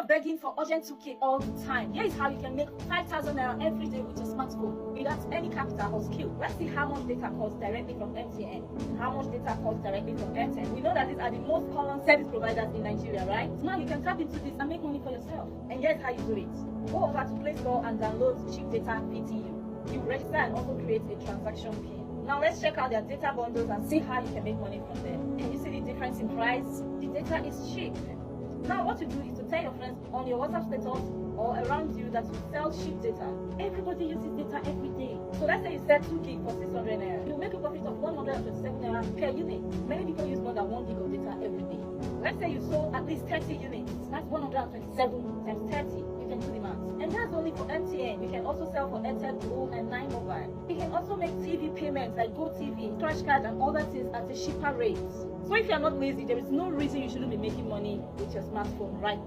of begging for urgent 2K all the time, here is how you can make 5,000 naira every day with your smartphone without any capital or skill. Let's see how much data costs directly from MTN, how much data costs directly from Airtel. We know that these are the most common service providers in Nigeria, right? Now you can tap into this and make money for yourself. And here's how you do it. Go over to Play Store and download Cheap Data PTU. You register and also create a transaction PIN. Now let's check out their data bundles and see how you can make money from them. Can you see the difference in price? The data is cheap. Now what you do is to tell your friends on your WhatsApp status or around you that you sell cheap data. Everybody uses data every day. So let's say you sell 2 gig for 600 naira. You make a profit of 127 naira per unit. Many people use more than 1 gig of data every day. Let's say you sold at least 30 units. That's 127 times 30. You can do the math. And that's only for MTN. You can also sell for Airtel Go and 9 Mobile. You can also make TV payments like GoTV, Crash Card and other things at a cheaper rate. So if you're not lazy, there is no reason you shouldn't be making money with your smartphone right now.